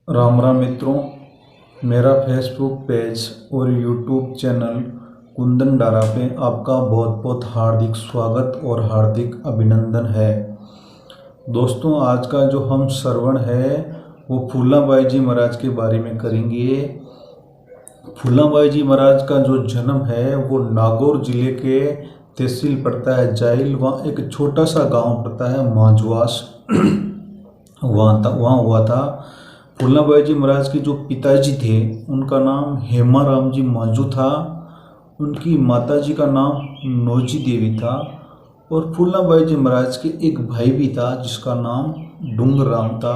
राम राम मित्रों। मेरा Facebook page और यूट्यूब चैनल कुंदन डारा पे आपका बहुत बहुत हार्दिक स्वागत और हार्दिक अभिनंदन है। दोस्तों, आज का जो हम श्रवण है वो फूलाबाई जी महाराज के बारे में करेंगे। फूलाबाई जी महाराज का जो जन्म है वो नागौर जिले के तहसील पड़ता है जाइल, वहाँ एक छोटा सा गांव पड़ता है मांझवास वहाँ हुआ था। फूलाबाई जी महाराज के जो पिताजी थे उनका नाम हेमाराम जी मांझू था। उनकी माताजी का नाम नौजी देवी था और फूलाबाई जी महाराज के एक भाई भी था जिसका नाम डूंगरराम था।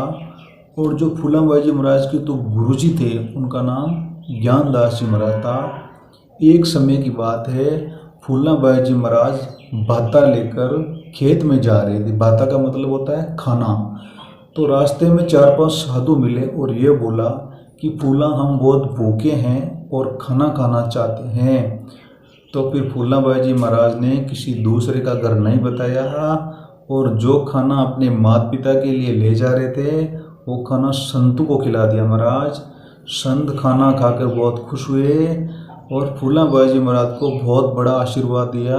और जो फूलाबाई जी महाराज के तो गुरुजी थे उनका नाम ज्ञानदास जी महाराज था। एक समय की बात है, फूलाबाई जी महाराज भाता लेकर खेत में जा रहे थे। भाता का मतलब होता है खाना। तो रास्ते में 4-5 साधु मिले और ये बोला कि फूला, हम बहुत भूखे हैं और खाना खाना चाहते हैं। तो फिर फूलाबाई जी महाराज ने किसी दूसरे का घर नहीं बताया और जो खाना अपने माता पिता के लिए ले जा रहे थे वो खाना संतों को खिला दिया महाराज। संत खाना खाकर बहुत खुश हुए और फूलाबाई जी महाराज को बहुत बड़ा आशीर्वाद दिया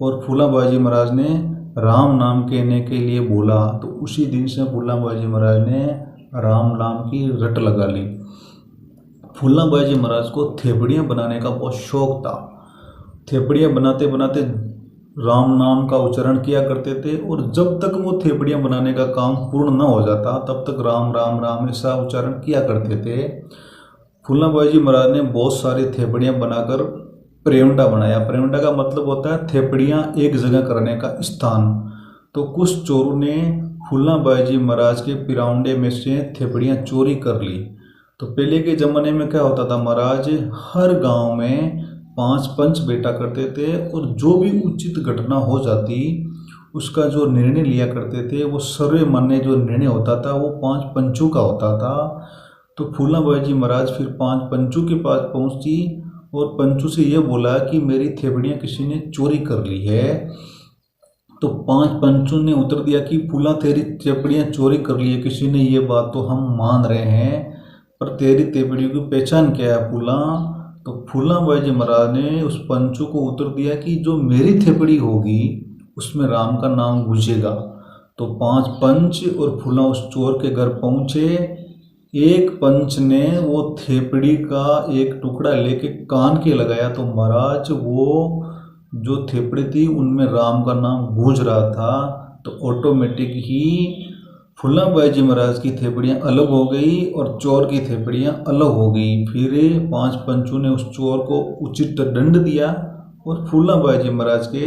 और फूलाबाई जी महाराज ने राम नाम कहने के लिए बोला। तो उसी दिन से फूलाबाई जी महाराज ने राम नाम की रट लगा ली। फूलाबाई जी महाराज को थेपड़ियाँ बनाने का बहुत शौक था। थेपड़ियाँ बनाते बनाते राम नाम का उच्चारण किया करते थे और जब तक वो थेपड़ियाँ बनाने का काम पूर्ण न हो जाता तब तक राम राम राम ऐसा उच्चारण किया करते थे। फूलाबाई जी महाराज ने बहुत सारी थेपड़ियाँ बनाकर प्रेवंडा बनाया। प्रेवंडा का मतलब होता है थेपड़ियाँ एक जगह करने का स्थान। तो कुछ चोरों ने फूलाबाई जी महाराज के पिराउंडे में से थेपड़ियाँ चोरी कर ली। तो पहले के ज़माने में क्या होता था महाराज, हर गांव में 5 पंच बैठा करते थे और जो भी उचित घटना हो जाती उसका जो निर्णय लिया करते थे वो सर्वमान्य जो निर्णय होता था वो 5 पंचों का होता था। तो फूलाबाई जी महाराज फिर 5 पंचों के पास पहुंची और पंचों से ये बोला कि मेरी थेपड़ियाँ किसी ने चोरी कर ली है। तो 5 पंचों ने उत्तर दिया कि फूला, तेरी थेपड़ियाँ चोरी कर ली है किसी ने, ये बात तो हम मान रहे हैं, पर तेरी थेपड़ियों की पहचान क्या है फूला? तो फूलाबाई जी महाराज ने उस पंचों को उत्तर दिया कि जो मेरी थेपड़ी होगी उसमें राम का नाम गूंजेगा। तो 5 पंच और फूला उस चोर के घर पहुंचे। एक पंच ने वो थेपड़ी का एक टुकड़ा लेके कान के लगाया तो महाराज वो जो थेपड़ी थी उनमें राम का नाम गूंज रहा था। तो ऑटोमेटिक ही फूलाबाई जी महाराज की थेपड़ियाँ अलग हो गई और चोर की थेपड़ियाँ अलग हो गई। फिर 5 पंचों ने उस चोर को उचित दंड दिया और फूलाबाई जी महाराज के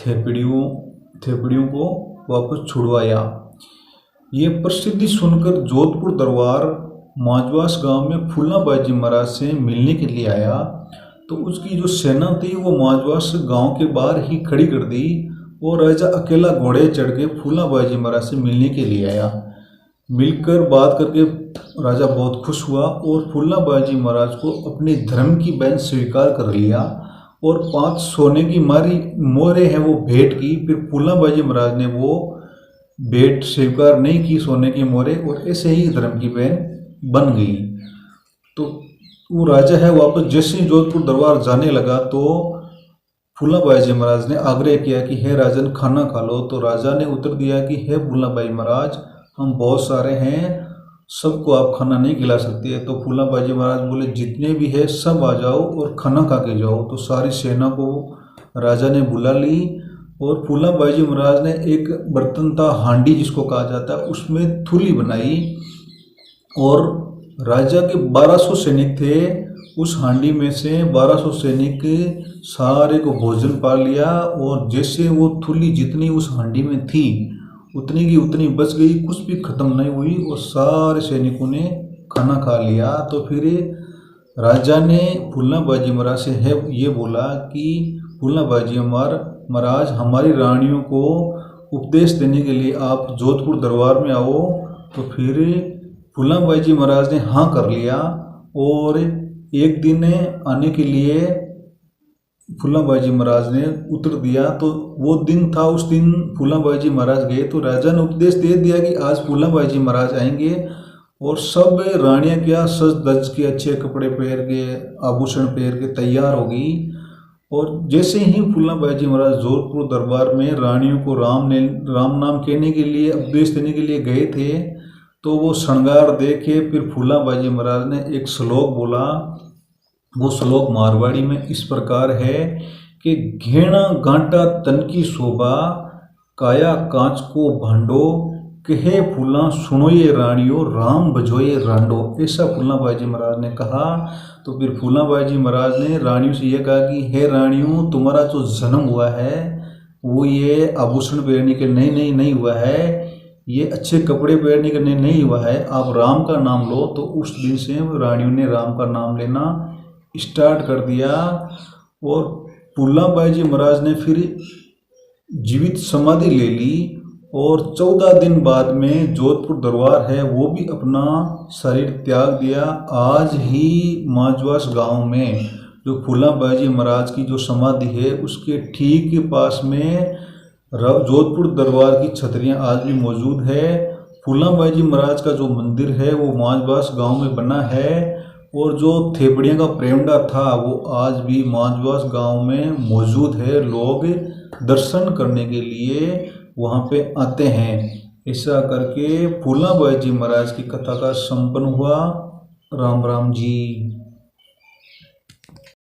थेपड़ियों को वापस छुड़वाया। ये प्रसिद्धि सुनकर जोधपुर दरबार मांझवास गांव में फूलाबाई जी महाराज से मिलने के लिए आया। तो उसकी जो सेना थी वो मांझवास गांव के बाहर ही खड़ी कर दी और राजा अकेला घोड़े चढ़ के फूलाबाई जी महाराज से मिलने के लिए आया। मिलकर बात करके राजा बहुत खुश हुआ और फूलाबाई जी महाराज को अपने धर्म की बहन स्वीकार कर लिया और 5 सोने की मोहरें हैं वो भेंट की। फिर फूलाबाई जी महाराज ने वो भेंट स्वीकार नहीं की सोने की मोहरें और ऐसे ही धर्म की बहन बन गई। तो वो राजा है वापस जैसे ही जोधपुर दरबार जाने लगा तो फूलाबाई जी महाराज ने आग्रह किया कि हे राजन, खाना खा लो। तो राजा ने उत्तर दिया कि हे फूलाबाई महाराज, हम बहुत सारे हैं, सबको आप खाना नहीं खिला सकते। तो फूलाबाई जी महाराज बोले जितने भी है सब आ जाओ और खाना खा के जाओ। तो सारी सेना को राजा ने बुला ली और फूलाबाई जी महाराज ने एक बर्तन था हांडी जिसको कहा जाता है, उसमें थूली बनाई और राजा के 1200 सैनिक थे। उस हांडी में से 1200 सैनिक सारे को भोजन पा लिया और जैसे वो थूली जितनी उस हांडी में थी उतनी की उतनी बच गई, कुछ भी खत्म नहीं हुई और सारे सैनिकों ने खाना खा लिया। तो फिर राजा ने फूलाबाई जी महाराज से है ये बोला कि फूलाबाई जी महाराज, हमारी रानियों को उपदेश देने के लिए आप जोधपुर दरबार में आओ। तो फिर फूलाबाई जी महाराज ने हाँ कर लिया और एक दिन आने के लिए फूलाबाई जी महाराज ने उत्तर दिया। तो वो दिन था, उस दिन फूलाबाई जी महाराज गए तो राजा ने उपदेश दे दिया कि आज फूलाबाई जी महाराज आएंगे और सब रानियां क्या सज धज के अच्छे कपड़े पहन के आभूषण पहन के तैयार हो गई। और जैसे ही फूलनाबाई जी महाराज जोधपुर दरबार में रानियों को राम नाम कहने के लिए उपदेश देने के लिए गए थे, तो वो श्रृंगार देखे फिर फूलनाबाई जी महाराज ने एक श्लोक बोला। वो श्लोक मारवाड़ी में इस प्रकार है कि घेणा गांटा तन की शोभा, काया कांच को भांडो, कहे फूला सुनोये रानियों, राम भजोये रांडो। ऐसा फूलनाबाई जी महाराज ने कहा। तो फिर फूलनाबाई जी महाराज ने रानियों से यह कहा कि हे रानियों, तुम्हारा जो जन्म हुआ है वो ये आभूषण पहनने के नहीं हुआ है, ये अच्छे कपड़े पहनने के नहीं हुआ है, आप राम का नाम लो। तो उस दिन से रानियों ने राम का नाम लेना स्टार्ट कर दिया। और फूलनाबाई जी महाराज ने फिर जीवित समाधि ले ली। और 14 दिन बाद में जोधपुर दरबार है वो भी अपना शरीर त्याग दिया। आज ही माजवास गांव में जो फूलनाबाई जी महाराज की जो समाधि है उसके ठीक पास में जोधपुर दरबार की छतरियां आज भी मौजूद है। फूलनाबाई जी महाराज का जो मंदिर है वो माजवास गांव में बना है। और जो थेपड़ियाँ का प्रेमडा था वो आज भी माजवास गांव में मौजूद है। लोग दर्शन करने के लिए वहाँ पे आते हैं। ऐसा करके फूलनाबाई जी महाराज की कथा का संपन्न हुआ। राम राम जी।